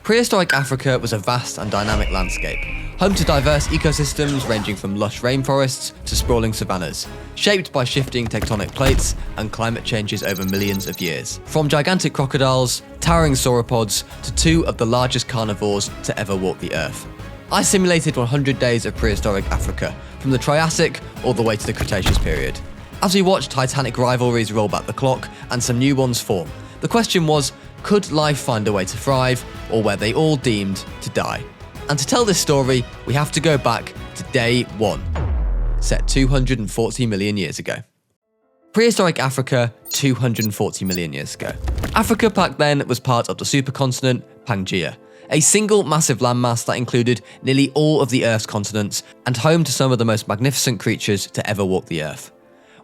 Prehistoric Africa was a vast and dynamic landscape, home to diverse ecosystems ranging from lush rainforests to sprawling savannas, shaped by shifting tectonic plates and climate changes over millions of years. From gigantic crocodiles, towering sauropods, to two of the largest carnivores to ever walk the earth. I simulated 100 days of prehistoric Africa, from the Triassic all the way to the Cretaceous period. As we watched titanic rivalries roll back the clock and some new ones form, the question was, could life find a way to thrive, or were they all deemed to die? And to tell this story, we have to go back to day one, set 240 million years ago. Prehistoric Africa, 240 million years ago. Africa back then was part of the supercontinent Pangaea, a single massive landmass that included nearly all of the Earth's continents and home to some of the most magnificent creatures to ever walk the Earth.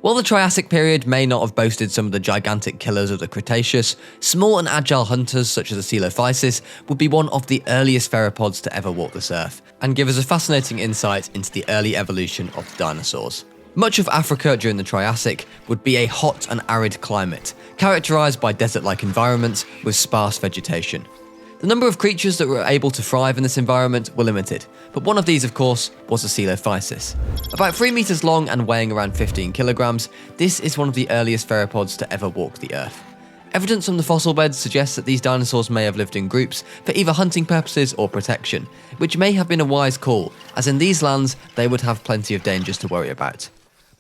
While the Triassic period may not have boasted some of the gigantic killers of the Cretaceous, small and agile hunters such as the Coelophysis would be one of the earliest theropods to ever walk this earth, and give us a fascinating insight into the early evolution of the dinosaurs. Much of Africa during the Triassic would be a hot and arid climate, characterised by desert-like environments with sparse vegetation. The number of creatures that were able to thrive in this environment were limited, but one of these, of course, was the Coelophysis. About 3 meters long and weighing around 15 kilograms, this is one of the earliest theropods to ever walk the earth. Evidence from the fossil beds suggests that these dinosaurs may have lived in groups for either hunting purposes or protection, which may have been a wise call, as in these lands they would have plenty of dangers to worry about.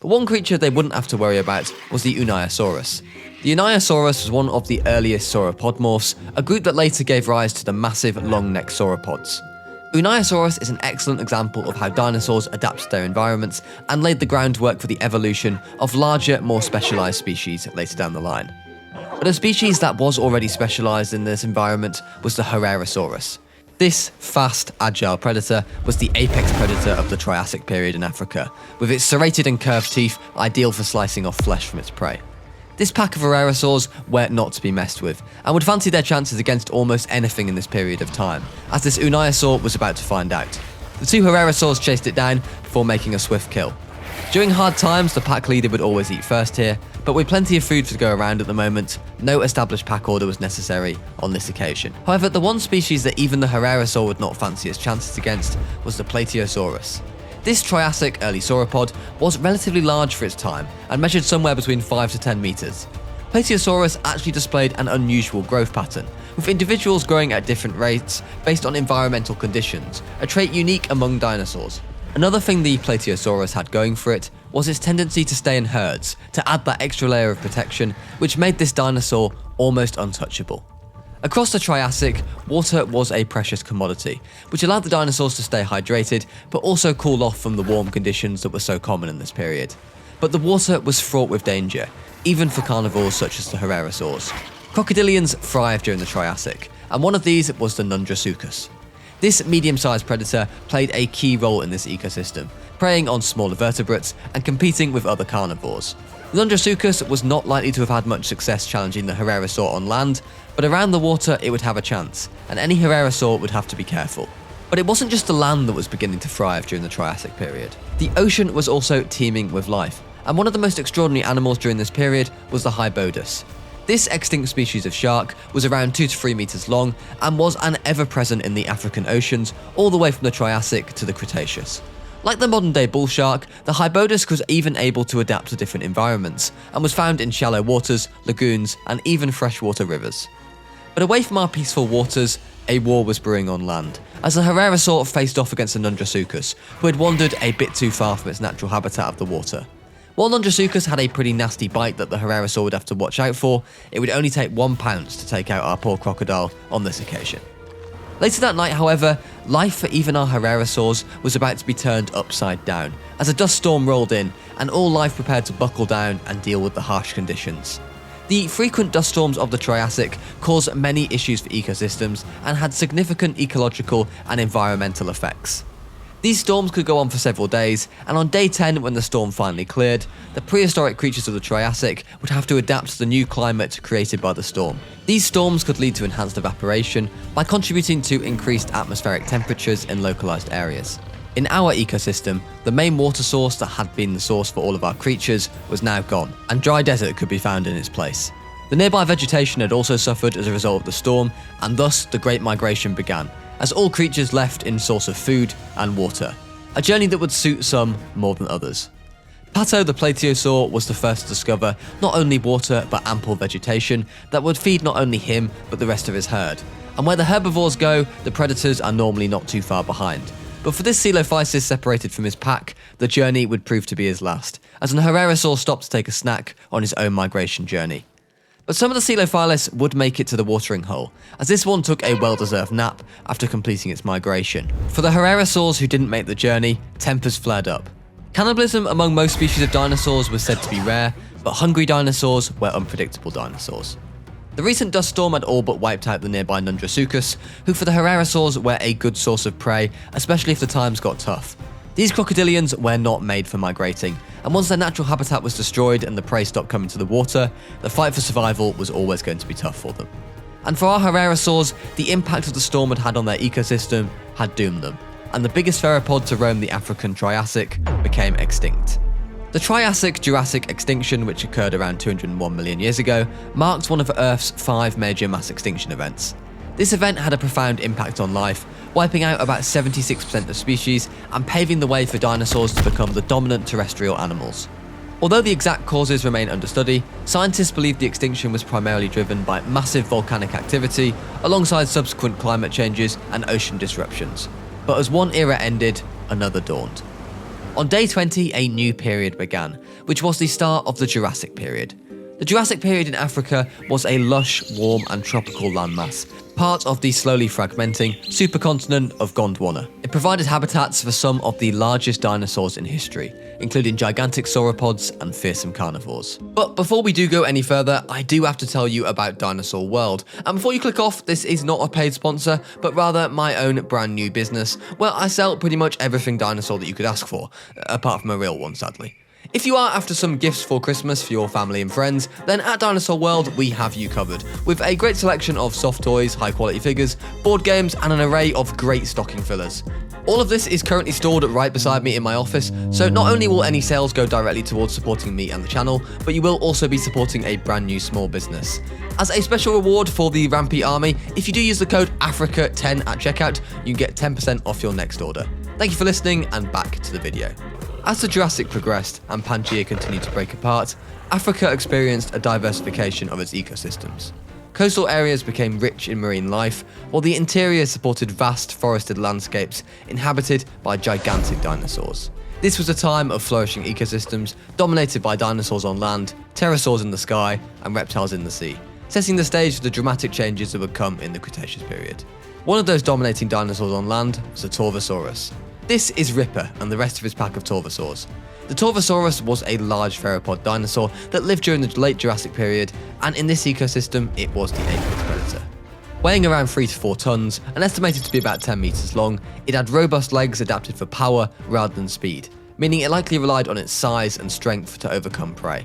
But one creature they wouldn't have to worry about was the Uniosaurus. The Uniosaurus was one of the earliest sauropodomorphs, a group that later gave rise to the massive long-necked sauropods. Uniosaurus is an excellent example of how dinosaurs adapted to their environments and laid the groundwork for the evolution of larger, more specialised species later down the line. But a species that was already specialised in this environment was the Herrerasaurus. This fast, agile predator was the apex predator of the Triassic period in Africa, with its serrated and curved teeth ideal for slicing off flesh from its prey. This pack of Herrerasaurs were not to be messed with, and would fancy their chances against almost anything in this period of time, as this Uniosaur was about to find out. The two Herrerasaurs chased it down before making a swift kill. During hard times, the pack leader would always eat first here, but with plenty of food to go around at the moment, no established pack order was necessary on this occasion. However, the one species that even the Herrerasaur would not fancy its chances against was the Plateosaurus. This Triassic early sauropod was relatively large for its time and measured somewhere between 5 to 10 meters. Plateosaurus actually displayed an unusual growth pattern, with individuals growing at different rates based on environmental conditions, a trait unique among dinosaurs. Another thing the Plateosaurus had going for it was its tendency to stay in herds, to add that extra layer of protection, which made this dinosaur almost untouchable. Across the Triassic, water was a precious commodity, which allowed the dinosaurs to stay hydrated, but also cool off from the warm conditions that were so common in this period. But the water was fraught with danger, even for carnivores such as the Herrerasaurs. Crocodilians thrived during the Triassic, and one of these was the Nundrasuchus. This medium-sized predator played a key role in this ecosystem, preying on smaller vertebrates and competing with other carnivores. The Nundrasuchus was not likely to have had much success challenging the Herrerasaur on land, but around the water it would have a chance, and any Herrerasaur would have to be careful. But it wasn't just the land that was beginning to thrive during the Triassic period. The ocean was also teeming with life, and one of the most extraordinary animals during this period was the Hybodus. This extinct species of shark was around 2 to 3 meters long and was an ever-present in the African oceans all the way from the Triassic to the Cretaceous. Like the modern-day bull shark, the Hybodus was even able to adapt to different environments and was found in shallow waters, lagoons, and even freshwater rivers. But away from our peaceful waters, a war was brewing on land, as the Herrerasaur faced off against the Nundrasuchus, who had wandered a bit too far from its natural habitat of the water. While Nundrasuchus had a pretty nasty bite that the Herrerasaur would have to watch out for, it would only take 1 pounce to take out our poor crocodile on this occasion. Later that night, however, life for even our Herrerasaurs was about to be turned upside down, as a dust storm rolled in, and all life prepared to buckle down and deal with the harsh conditions. The frequent dust storms of the Triassic caused many issues for ecosystems and had significant ecological and environmental effects. These storms could go on for several days, and on day 10, when the storm finally cleared, the prehistoric creatures of the Triassic would have to adapt to the new climate created by the storm. These storms could lead to enhanced evaporation by contributing to increased atmospheric temperatures in localized areas. In our ecosystem, the main water source that had been the source for all of our creatures was now gone, and dry desert could be found in its place. The nearby vegetation had also suffered as a result of the storm, and thus the Great Migration began, as all creatures left in source of food and water, a journey that would suit some more than others. Pato the plesiosaur was the first to discover not only water but ample vegetation that would feed not only him but the rest of his herd. And where the herbivores go, the predators are normally not too far behind. But for this Coelophysis separated from his pack, the journey would prove to be his last, as an Herrerasaur stopped to take a snack on his own migration journey. But some of the Coelophysis would make it to the watering hole, as this one took a well-deserved nap after completing its migration. For the Herrerasaurs who didn't make the journey, tempers flared up. Cannibalism among most species of dinosaurs was said to be rare, but hungry dinosaurs were unpredictable dinosaurs. The recent dust storm had all but wiped out the nearby Nundrasuchus, who for the Herrerasaurs were a good source of prey, especially if the times got tough. These crocodilians were not made for migrating, and once their natural habitat was destroyed and the prey stopped coming to the water, the fight for survival was always going to be tough for them. And for our Herrerasaurs, the impact of the storm had had on their ecosystem had doomed them, and the biggest theropod to roam the African Triassic became extinct. The Triassic-Jurassic extinction, which occurred around 201 million years ago, marked one of Earth's 5 major mass extinction events. This event had a profound impact on life, wiping out about 76% of species and paving the way for dinosaurs to become the dominant terrestrial animals. Although the exact causes remain under study, scientists believe the extinction was primarily driven by massive volcanic activity, alongside subsequent climate changes and ocean disruptions. But as one era ended, another dawned. On day 20, a new period began, which was the start of the Jurassic period. The Jurassic period in Africa was a lush, warm and tropical landmass, part of the slowly fragmenting supercontinent of Gondwana. It provided habitats for some of the largest dinosaurs in history, including gigantic sauropods and fearsome carnivores. But before we do go any further, I do have to tell you about Dinosaur World. And before you click off, this is not a paid sponsor, but rather my own brand new business, where I sell pretty much everything dinosaur that you could ask for, apart from a real one, sadly. If you are after some gifts for Christmas for your family and friends, then at Dinosaur World we have you covered, with a great selection of soft toys, high quality figures, board games and an array of great stocking fillers. All of this is currently stored right beside me in my office, so not only will any sales go directly towards supporting me and the channel, but you will also be supporting a brand new small business. As a special reward for the Rampy army, if you do use the code AFRICA10 at checkout, you can get 10% off your next order. Thank you for listening, and back to the video. As the Jurassic progressed and Pangaea continued to break apart, Africa experienced a diversification of its ecosystems. Coastal areas became rich in marine life, while the interior supported vast forested landscapes inhabited by gigantic dinosaurs. This was a time of flourishing ecosystems dominated by dinosaurs on land, pterosaurs in the sky, and reptiles in the sea, setting the stage for the dramatic changes that would come in the Cretaceous period. One of those dominating dinosaurs on land was the Torvosaurus. This is Ripper and the rest of his pack of Torvosaurs. The Torvosaurus was a large theropod dinosaur that lived during the late Jurassic period, and in this ecosystem it was the apex predator. Weighing around 3 to 4 tons and estimated to be about 10 meters long, it had robust legs adapted for power rather than speed, meaning it likely relied on its size and strength to overcome prey.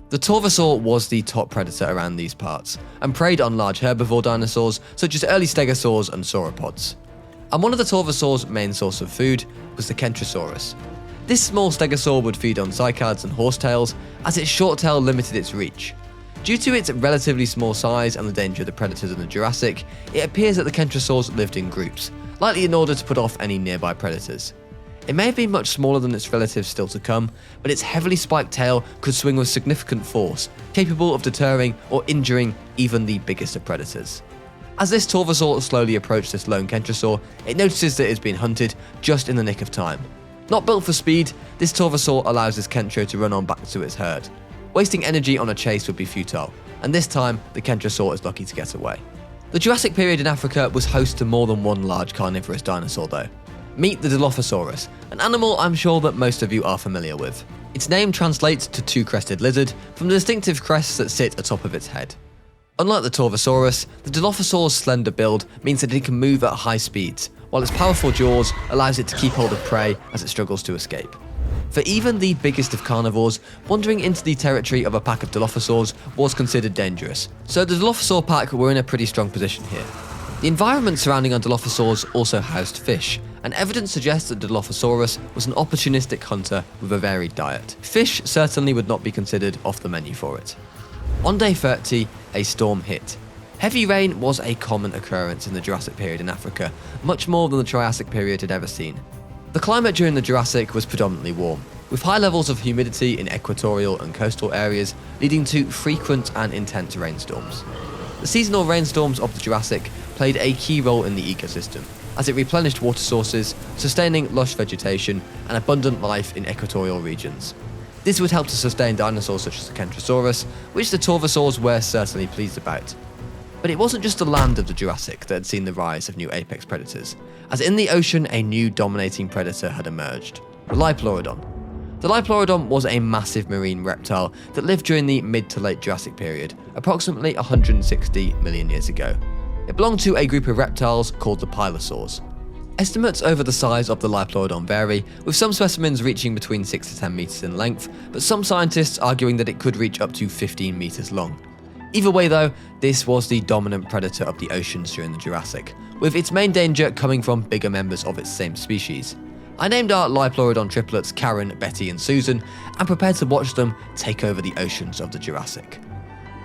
The Torvosaur was the top predator around these parts, and preyed on large herbivore dinosaurs such as early stegosaurs and sauropods. And one of the Torvosaur's main source of food was the Kentrosaurus. This small stegosaur would feed on cycads and horsetails, as its short tail limited its reach. Due to its relatively small size and the danger of the predators in the Jurassic, it appears that the Kentrosaurs lived in groups, likely in order to put off any nearby predators. It may have been much smaller than its relatives still to come, but its heavily spiked tail could swing with significant force, capable of deterring or injuring even the biggest of predators. As this Torvosaur slowly approached this lone Kentrosaur, it notices that it has been hunted just in the nick of time. Not built for speed, this Torvosaur allows this Kentro to run on back to its herd. Wasting energy on a chase would be futile, and this time the Kentrosaur is lucky to get away. The Jurassic period in Africa was host to more than one large carnivorous dinosaur though. Meet the Dilophosaurus, an animal I'm sure that most of you are familiar with. Its name translates to two-crested lizard from the distinctive crests that sit atop of its head. Unlike the Torvosaurus, the Dilophosaur's slender build means that it can move at high speeds, while its powerful jaws allows it to keep hold of prey as it struggles to escape. For even the biggest of carnivores, wandering into the territory of a pack of Dilophosaurs was considered dangerous, so the Dilophosaur pack were in a pretty strong position here. The environment surrounding our Dilophosaurs also housed fish, and evidence suggests that Dilophosaurus was an opportunistic hunter with a varied diet. Fish certainly would not be considered off the menu for it. On day 30, a storm hit. Heavy rain was a common occurrence in the Jurassic period in Africa, much more than the Triassic period had ever seen. The climate during the Jurassic was predominantly warm, with high levels of humidity in equatorial and coastal areas, leading to frequent and intense rainstorms. The seasonal rainstorms of the Jurassic played a key role in the ecosystem, as it replenished water sources, sustaining lush vegetation and abundant life in equatorial regions. This would help to sustain dinosaurs such as the Kentrosaurus, which the Torvosaurs were certainly pleased about. But it wasn't just the land of the Jurassic that had seen the rise of new apex predators, as in the ocean a new dominating predator had emerged, the Liopleurodon. The Liopleurodon was a massive marine reptile that lived during the mid to late Jurassic period, approximately 160 million years ago. It belonged to a group of reptiles called the Pilosaurs. Estimates over the size of the Liopleurodon vary, with some specimens reaching between 6 to 10 meters in length, but some scientists arguing that it could reach up to 15 meters long. Either way though, this was the dominant predator of the oceans during the Jurassic, with its main danger coming from bigger members of its same species. I named our Liopleurodon triplets Karen, Betty and Susan, and prepared to watch them take over the oceans of the Jurassic.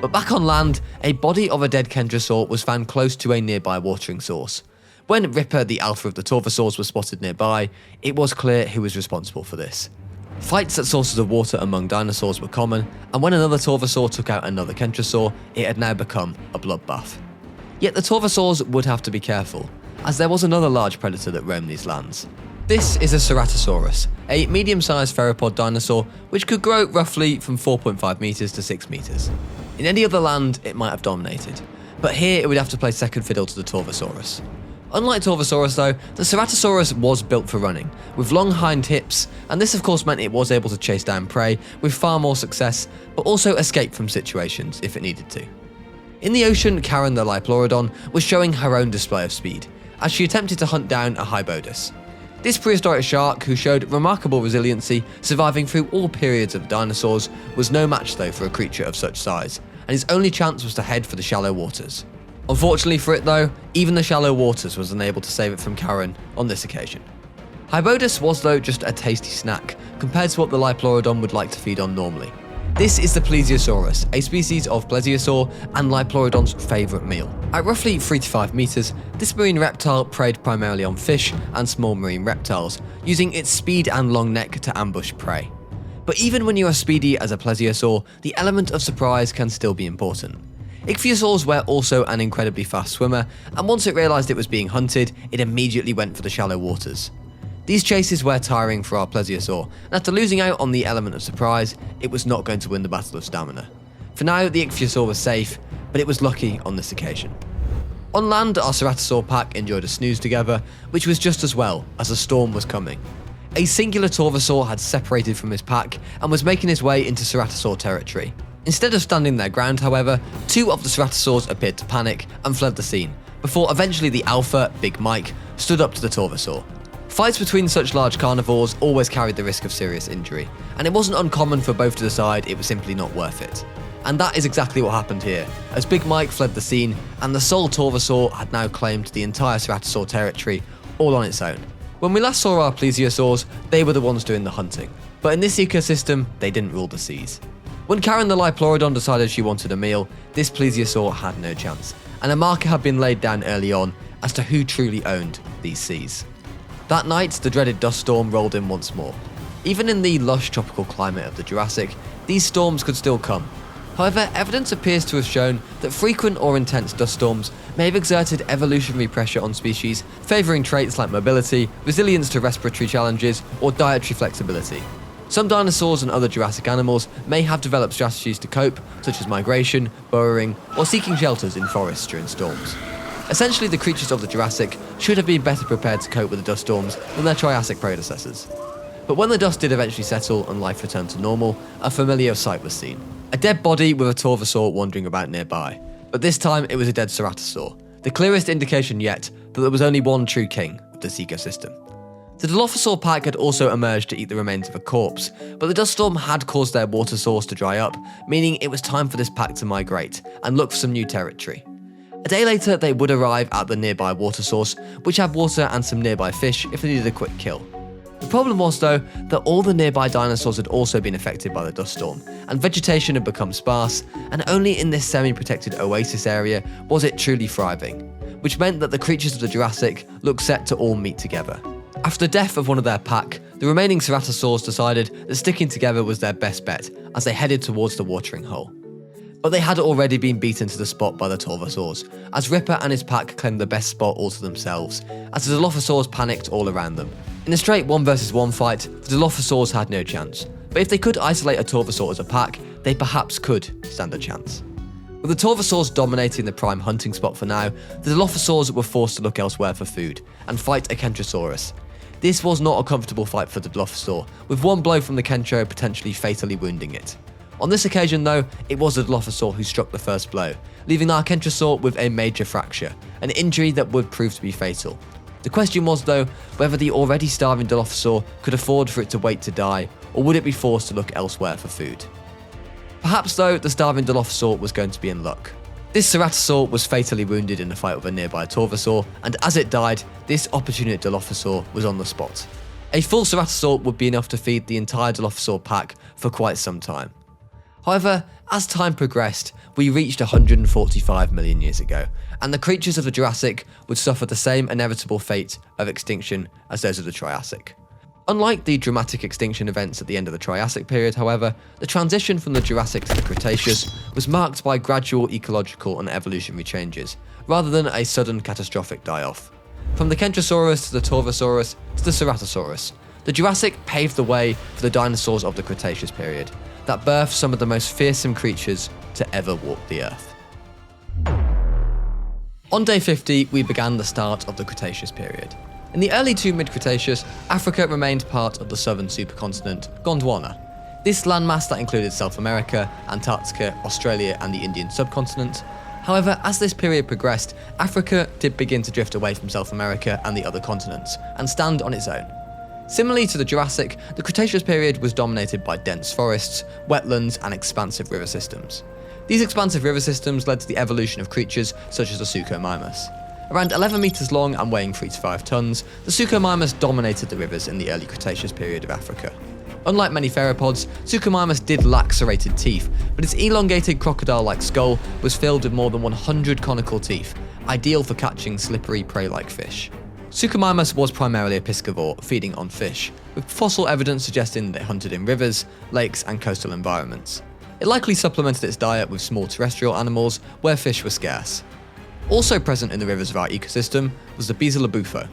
But back on land, a body of a dead Kentrosaur was found close to a nearby watering source. When Ripper, the alpha of the Torvosaurs, was spotted nearby, it was clear who was responsible for this. Fights at sources of water among dinosaurs were common, and when another Torvosaur took out another Kentrosaur, it had now become a bloodbath. Yet the Torvosaurs would have to be careful, as there was another large predator that roamed these lands. This is a Ceratosaurus, a medium-sized theropod dinosaur which could grow roughly from 4.5 meters to 6 meters. In any other land, it might have dominated, but here it would have to play second fiddle to the Torvosaurus. Unlike Torvosaurus though, the Ceratosaurus was built for running, with long hind hips, and this of course meant it was able to chase down prey with far more success, but also escape from situations if it needed to. In the ocean, Karen the Liopleurodon was showing her own display of speed, as she attempted to hunt down a Hybodus. This prehistoric shark, who showed remarkable resiliency, surviving through all periods of dinosaurs, was no match though for a creature of such size, and his only chance was to head for the shallow waters. Unfortunately for it though, even the shallow waters was unable to save it from Karen on this occasion. Hybodus was though just a tasty snack, compared to what the Liopleurodon would like to feed on normally. This is the Plesiosaurus, a species of plesiosaur and Liopleurodon's favourite meal. At roughly 3 to 5 meters, this marine reptile preyed primarily on fish and small marine reptiles, using its speed and long neck to ambush prey. But even when you are speedy as a plesiosaur, the element of surprise can still be important. Ichthyosaurs were also an incredibly fast swimmer, and once it realised it was being hunted, it immediately went for the shallow waters. These chases were tiring for our plesiosaur, and after losing out on the element of surprise, it was not going to win the battle of stamina. For now, the ichthyosaur was safe, but it was lucky on this occasion. On land, our ceratosaur pack enjoyed a snooze together, which was just as well, as a storm was coming. A singular Torvosaur had separated from his pack and was making his way into ceratosaur territory. Instead of standing their ground, however, 2 of the ceratosaurs appeared to panic and fled the scene, before eventually the alpha, Big Mike, stood up to the Torvosaur. Fights between such large carnivores always carried the risk of serious injury, and it wasn't uncommon for both to decide it was simply not worth it. And that is exactly what happened here, as Big Mike fled the scene, and the sole Torvosaur had now claimed the entire ceratosaur territory all on its own. When we last saw our plesiosaurs, they were the ones doing the hunting, but in this ecosystem, they didn't rule the seas. When Karen the Liopleurodon decided she wanted a meal, this plesiosaur had no chance, and a marker had been laid down early on as to who truly owned these seas. That night, the dreaded dust storm rolled in once more. Even in the lush tropical climate of the Jurassic, these storms could still come. However, evidence appears to have shown that frequent or intense dust storms may have exerted evolutionary pressure on species, favouring traits like mobility, resilience to respiratory challenges, or dietary flexibility. Some dinosaurs and other Jurassic animals may have developed strategies to cope, such as migration, burrowing, or seeking shelters in forests during storms. Essentially, the creatures of the Jurassic should have been better prepared to cope with the dust storms than their Triassic predecessors. But when the dust did eventually settle and life returned to normal, a familiar sight was seen. A dead body with a Torvosaur wandering about nearby. But this time it was a dead Ceratosaur, the clearest indication yet that there was only one true king of this ecosystem. The Dilophosaur pack had also emerged to eat the remains of a corpse, but the dust storm had caused their water source to dry up, meaning it was time for this pack to migrate and look for some new territory. A day later, they would arrive at the nearby water source, which had water and some nearby fish if they needed a quick kill. The problem was, though, that all the nearby dinosaurs had also been affected by the dust storm, and vegetation had become sparse, and only in this semi-protected oasis area was it truly thriving, which meant that the creatures of the Jurassic looked set to all meet together. After the death of one of their pack, the remaining ceratosaurs decided that sticking together was their best bet as they headed towards the watering hole. But they had already been beaten to the spot by the Torvosaurs, as Ripper and his pack claimed the best spot all to themselves, as the Dilophosaurs panicked all around them. In a straight 1 versus 1 fight, the Dilophosaurs had no chance, but if they could isolate a Torvosaur as a pack, they perhaps could stand a chance. With the Torvosaurs dominating the prime hunting spot for now, the Dilophosaurs were forced to look elsewhere for food, and fight a Kentrosaurus. This was not a comfortable fight for the Dilophosaur, with one blow from the Kentro potentially fatally wounding it. On this occasion though, it was the Dilophosaur who struck the first blow, leaving our Kentrosaur with a major fracture, an injury that would prove to be fatal. The question was though, whether the already starving Dilophosaur could afford for it to wait to die, or would it be forced to look elsewhere for food? Perhaps though, the starving Dilophosaur was going to be in luck. This Ceratosaur was fatally wounded in a fight with a nearby Torvosaur, and as it died, this opportunate Dilophosaur was on the spot. A full Ceratosaur would be enough to feed the entire Dilophosaur pack for quite some time. However, as time progressed, we reached 145 million years ago, and the creatures of the Jurassic would suffer the same inevitable fate of extinction as those of the Triassic. Unlike the dramatic extinction events at the end of the Triassic period, however, the transition from the Jurassic to the Cretaceous was marked by gradual ecological and evolutionary changes, rather than a sudden catastrophic die-off. From the Kentrosaurus to the Torvosaurus to the Ceratosaurus, the Jurassic paved the way for the dinosaurs of the Cretaceous period, that birthed some of the most fearsome creatures to ever walk the Earth. On day 50, we began the start of the Cretaceous period. In the early to mid-Cretaceous, Africa remained part of the southern supercontinent, Gondwana. This landmass that included South America, Antarctica, Australia and the Indian subcontinent. However, as this period progressed, Africa did begin to drift away from South America and the other continents, and stand on its own. Similarly to the Jurassic, the Cretaceous period was dominated by dense forests, wetlands and expansive river systems. These expansive river systems led to the evolution of creatures such as the Suchomimus. Around 11 metres long and weighing 3 to 5 tonnes, the Suchomimus dominated the rivers in the early Cretaceous period of Africa. Unlike many theropods, Suchomimus did lack serrated teeth, but its elongated crocodile-like skull was filled with more than 100 conical teeth, ideal for catching slippery prey-like fish. Suchomimus was primarily a piscivore, feeding on fish, with fossil evidence suggesting that it hunted in rivers, lakes and coastal environments. It likely supplemented its diet with small terrestrial animals where fish were scarce. Also present in the rivers of our ecosystem was the Beezelobufo.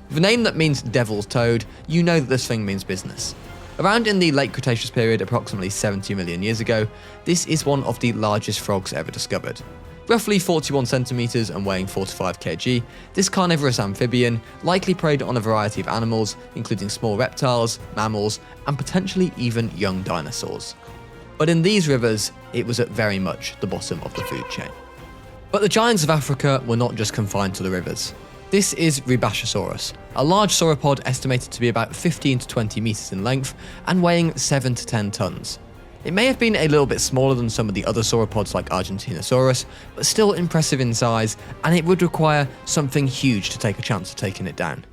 With a name that means devil's toad, you know that this thing means business. Around in the late Cretaceous period, approximately 70 million years ago, this is one of the largest frogs ever discovered. Roughly 41 centimeters and weighing 4 to 5 kg, this carnivorous amphibian likely preyed on a variety of animals, including small reptiles, mammals, and potentially even young dinosaurs. But in these rivers, it was at very much the bottom of the food chain. But the giants of Africa were not just confined to the rivers. This is Rubashosaurus, a large sauropod estimated to be about 15 to 20 meters in length and weighing 7 to 10 tons. It may have been a little bit smaller than some of the other sauropods like Argentinosaurus, but still impressive in size, and it would require something huge to take a chance of taking it down.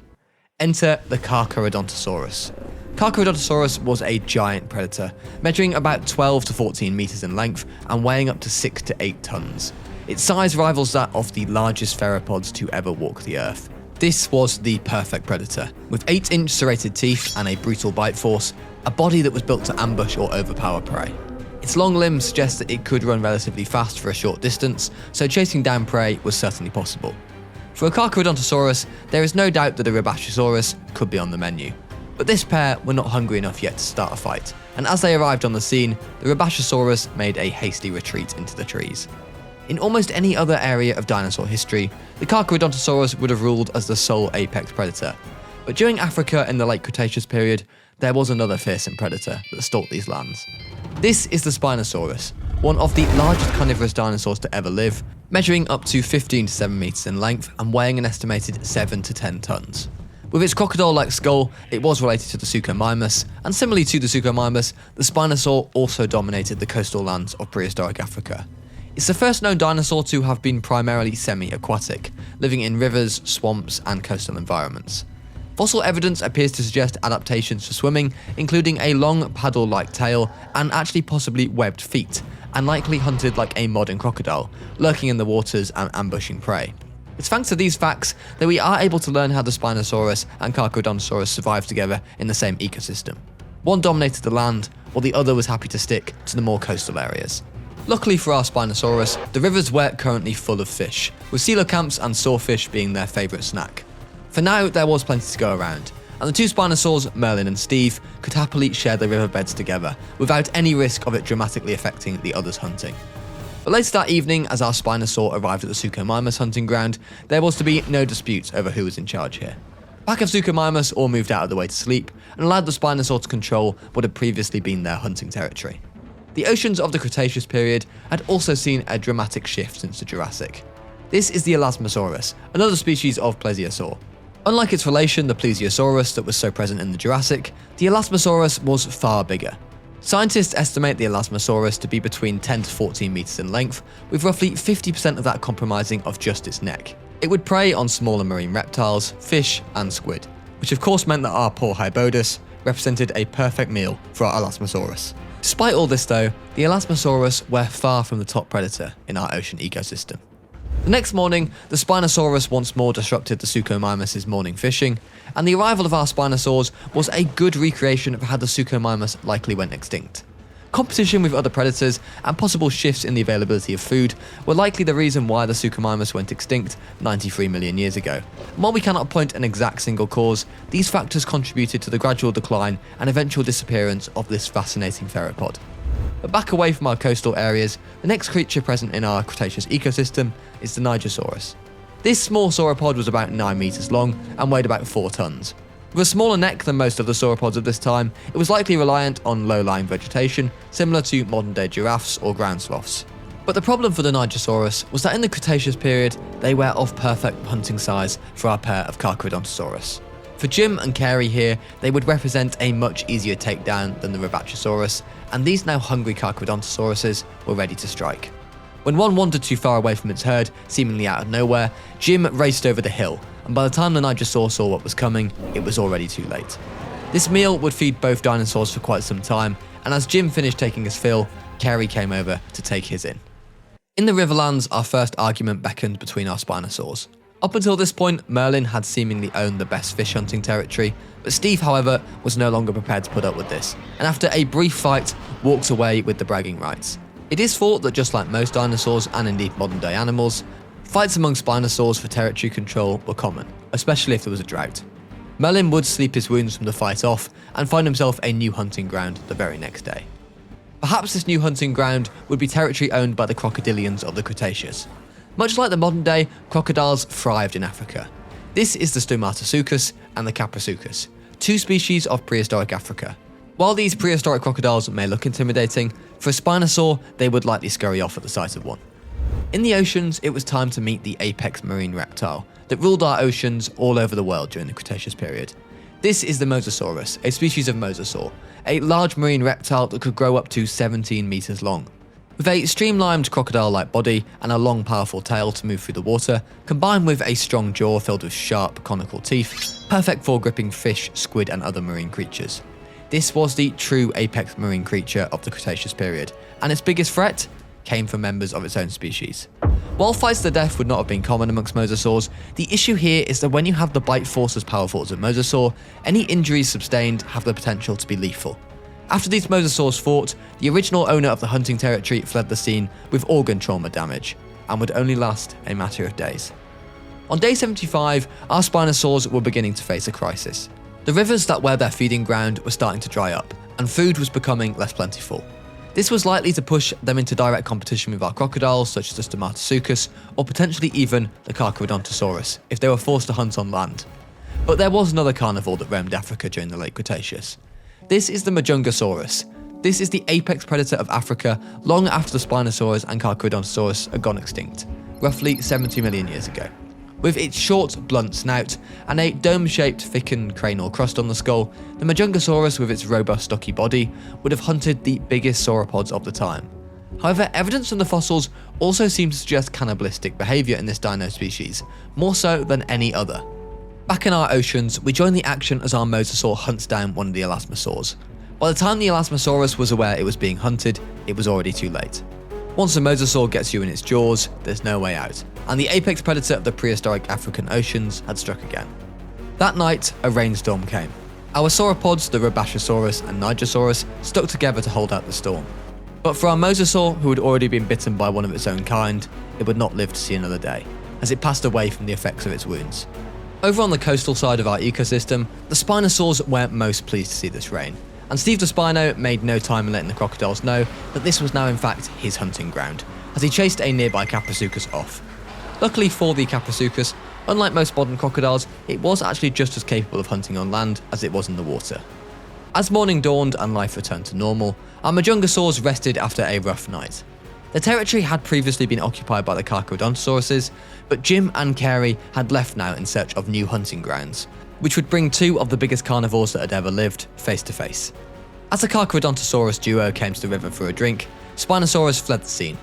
Enter the Carcaradontosaurus. Carcaradontosaurus was a giant predator, measuring about 12 to 14 meters in length and weighing up to 6 to 8 tons. Its size rivals that of the largest theropods to ever walk the earth. This was the perfect predator, with 8-inch serrated teeth and a brutal bite force, a body that was built to ambush or overpower prey. Its long limbs suggest that it could run relatively fast for a short distance, so chasing down prey was certainly possible. For a Carcharodontosaurus, there is no doubt that a Rubashosaurus could be on the menu. But this pair were not hungry enough yet to start a fight, and as they arrived on the scene, the Rubashosaurus made a hasty retreat into the trees. In almost any other area of dinosaur history, the Carcharodontosaurus would have ruled as the sole apex predator. But during Africa in the late Cretaceous period, there was another fearsome predator that stalked these lands. This is the Spinosaurus, one of the largest carnivorous dinosaurs to ever live, measuring up to 15 to 7 meters in length and weighing an estimated 7 to 10 tons. With its crocodile-like skull, it was related to the Suchomimus, and similarly to the Suchomimus, the Spinosaur also dominated the coastal lands of prehistoric Africa. It's the first known dinosaur to have been primarily semi-aquatic, living in rivers, swamps, and coastal environments. Fossil evidence appears to suggest adaptations for swimming, including a long paddle-like tail and actually possibly webbed feet, and likely hunted like a modern crocodile, lurking in the waters and ambushing prey. It's thanks to these facts that we are able to learn how the Spinosaurus and Carcaradontosaurus survived together in the same ecosystem. One dominated the land, while the other was happy to stick to the more coastal areas. Luckily for our Spinosaurus, the rivers were currently full of fish, with coelacanths and sawfish being their favourite snack. For now, there was plenty to go around, and the two Spinosaurs, Merlin and Steve, could happily share the riverbeds together, without any risk of it dramatically affecting the others' hunting. But later that evening, as our Spinosaur arrived at the Suchomimus hunting ground, there was to be no dispute over who was in charge here. A pack of Suchomimus all moved out of the way to sleep, and allowed the Spinosaur to control what had previously been their hunting territory. The oceans of the Cretaceous period had also seen a dramatic shift since the Jurassic. This is the Elasmosaurus, another species of plesiosaur. Unlike its relation, the Plesiosaurus that was so present in the Jurassic, the Elasmosaurus was far bigger. Scientists estimate the Elasmosaurus to be between 10 to 14 meters in length, with roughly 50% of that comprising of just its neck. It would prey on smaller marine reptiles, fish, and squid, which of course meant that our poor Hybodus represented a perfect meal for our Elasmosaurus. Despite all this though, the Elasmosaurus were far from the top predator in our ocean ecosystem. The next morning, the Spinosaurus once more disrupted the Suchomimus' morning fishing, and the arrival of our Spinosaurs was a good recreation of how the Suchomimus likely went extinct. Competition with other predators and possible shifts in the availability of food were likely the reason why the Suchomimus went extinct 93 million years ago. And while we cannot point an exact single cause, these factors contributed to the gradual decline and eventual disappearance of this fascinating theropod. But back away from our coastal areas, the next creature present in our Cretaceous ecosystem is the Nigersaurus. This small sauropod was about 9 meters long and weighed about 4 tons. With a smaller neck than most of the sauropods of this time, it was likely reliant on low-lying vegetation, similar to modern-day giraffes or ground sloths. But the problem for the Nigersaurus was that in the Cretaceous period, they were of perfect hunting size for our pair of Carcharodontosaurus. For Jim and Carey here, they would represent a much easier takedown than the Rabachosaurus, and these now hungry Carcharodontosauruses were ready to strike. When one wandered too far away from its herd, seemingly out of nowhere, Jim raced over the hill, and by the time the Nigersaur saw what was coming, it was already too late. This meal would feed both dinosaurs for quite some time, and as Jim finished taking his fill, Carey came over to take his in. In the Riverlands, our first argument beckoned between our Spinosaurs. Up until this point, Merlin had seemingly owned the best fish hunting territory, but Steve, however, was no longer prepared to put up with this, and after a brief fight, walked away with the bragging rights. It is thought that just like most dinosaurs, and indeed modern day animals, fights among Spinosaurs for territory control were common, especially if there was a drought. Merlin would sleep his wounds from the fight off, and find himself a new hunting ground the very next day. Perhaps this new hunting ground would be territory owned by the crocodilians of the Cretaceous. Much like the modern day, crocodiles thrived in Africa. This is the Stomatosuchus and the Caprisuchus, two species of prehistoric Africa. While these prehistoric crocodiles may look intimidating, for a Spinosaur, they would likely scurry off at the sight of one. In the oceans, it was time to meet the apex marine reptile that ruled our oceans all over the world during the Cretaceous period. This is the Mosasaurus, a species of mosasaur, a large marine reptile that could grow up to 17 meters long. With a streamlined crocodile-like body and a long powerful tail to move through the water, combined with a strong jaw filled with sharp conical teeth, perfect for gripping fish, squid and other marine creatures. This was the true apex marine creature of the Cretaceous period, and its biggest threat came from members of its own species. While fights to the death would not have been common amongst mosasaurs, the issue here is that when you have the bite force as powerful as a mosasaur, any injuries sustained have the potential to be lethal. After these mosasaurs fought, the original owner of the hunting territory fled the scene with organ trauma damage, and would only last a matter of days. On day 75, our Spinosaurs were beginning to face a crisis. The rivers that were their feeding ground were starting to dry up, and food was becoming less plentiful. This was likely to push them into direct competition with our crocodiles, such as the Stomatosuchus, or potentially even the Carcharodontosaurus, if they were forced to hunt on land. But there was another carnivore that roamed Africa during the late Cretaceous. This is the Majungasaurus. This is the apex predator of Africa long after the Spinosaurus and Carcharodontosaurus had gone extinct, roughly 70 million years ago. With its short, blunt snout and a dome-shaped, thickened cranial crust on the skull, the Majungasaurus with its robust, stocky body would have hunted the biggest sauropods of the time. However, evidence from the fossils also seems to suggest cannibalistic behaviour in this dino species, more so than any other. Back in our oceans, we join the action as our mosasaur hunts down one of the elasmosaurs. By the time the Elasmosaurus was aware it was being hunted, it was already too late. Once a mosasaur gets you in its jaws, there's no way out, and the apex predator of the prehistoric African oceans had struck again. That night, a rainstorm came. Our sauropods, the Rabachosaurus and Nigersaurus, stuck together to hold out the storm. But for our mosasaur, who had already been bitten by one of its own kind, it would not live to see another day, as it passed away from the effects of its wounds. Over on the coastal side of our ecosystem, the Spinosaurs weren't most pleased to see this rain, and Steve the Spino made no time in letting the crocodiles know that this was now in fact his hunting ground, as he chased a nearby Caprasuchus off. Luckily for the Caprasuchus, unlike most modern crocodiles, it was actually just as capable of hunting on land as it was in the water. As morning dawned and life returned to normal, our Majungasaurs rested after a rough night. The territory had previously been occupied by the Carcharodontosauruses, but Jim and Carey had left now in search of new hunting grounds, which would bring two of the biggest carnivores that had ever lived face to face. As the Carcharodontosaurus duo came to the river for a drink, Spinosaurus fled the scene.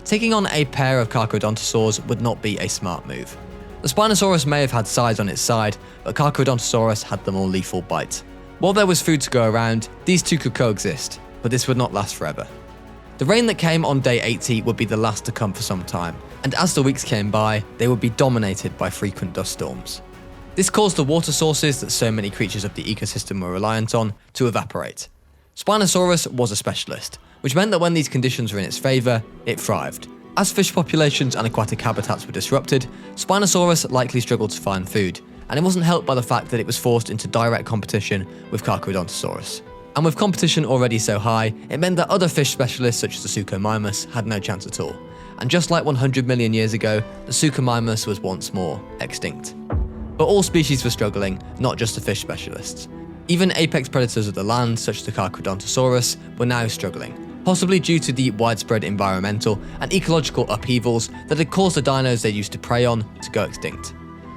Taking on a pair of Carcharodontosaurs would not be a smart move. The Spinosaurus may have had size on its side, but Carcharodontosaurus had the more lethal bite. While there was food to go around, these two could coexist, but this would not last forever. The rain that came on day 80 would be the last to come for some time, and as the weeks came by, they would be dominated by frequent dust storms. This caused the water sources that so many creatures of the ecosystem were reliant on to evaporate. Spinosaurus was a specialist, which meant that when these conditions were in its favour, it thrived. As fish populations and aquatic habitats were disrupted, Spinosaurus likely struggled to find food, and it wasn't helped by the fact that it was forced into direct competition with Carcharodontosaurus. And with competition already so high, it meant that other fish specialists such as the Suchomimus had no chance at all. And just like 100 million years ago, the Suchomimus was once more extinct. But all species were struggling, not just the fish specialists. Even apex predators of the land, such as the Carcharodontosaurus, were now struggling, possibly due to the widespread environmental and ecological upheavals that had caused the dinos they used to prey on to go extinct.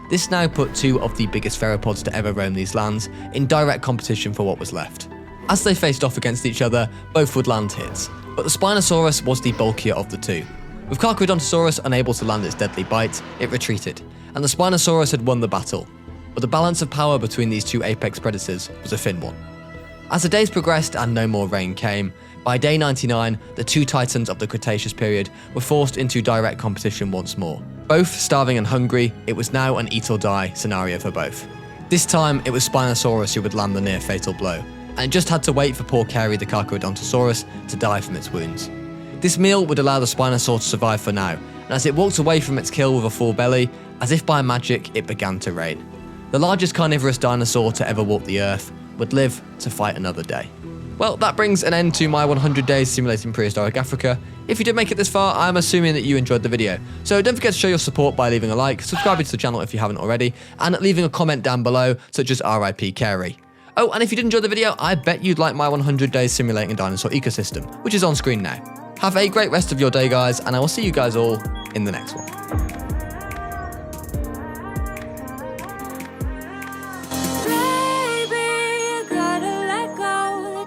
This now put two of the biggest theropods to ever roam these lands in direct competition for what was left. As they faced off against each other, both would land hits, but the Spinosaurus was the bulkier of the two. With Carcharodontosaurus unable to land its deadly bite, it retreated, and the Spinosaurus had won the battle. But the balance of power between these two apex predators was a thin one. As the days progressed and no more rain came, by day 99, the two titans of the Cretaceous period were forced into direct competition once more. Both starving and hungry, it was now an eat or die scenario for both. This time, it was Spinosaurus who would land the near fatal blow, and it just had to wait for poor Carey the Carcharodontosaurus to die from its wounds. This meal would allow the Spinosaur to survive for now, and as it walked away from its kill with a full belly, as if by magic, it began to rain. The largest carnivorous dinosaur to ever walk the earth would live to fight another day. Well, that brings an end to my 100 days simulating prehistoric Africa. If you did make it this far, I'm assuming that you enjoyed the video. So don't forget to show your support by leaving a like, subscribing to the channel if you haven't already, and leaving a comment down below, such as RIP Carey. Oh, and if you did enjoy the video, I bet you'd like my 100 days simulating a dinosaur ecosystem, which is on screen now. Have a great rest of your day, guys, and I will see you guys all in the next one.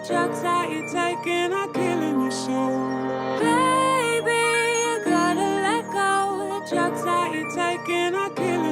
Drugs that you're taking are killing your soul. Baby, you gotta let go. The drugs that you're taking are killing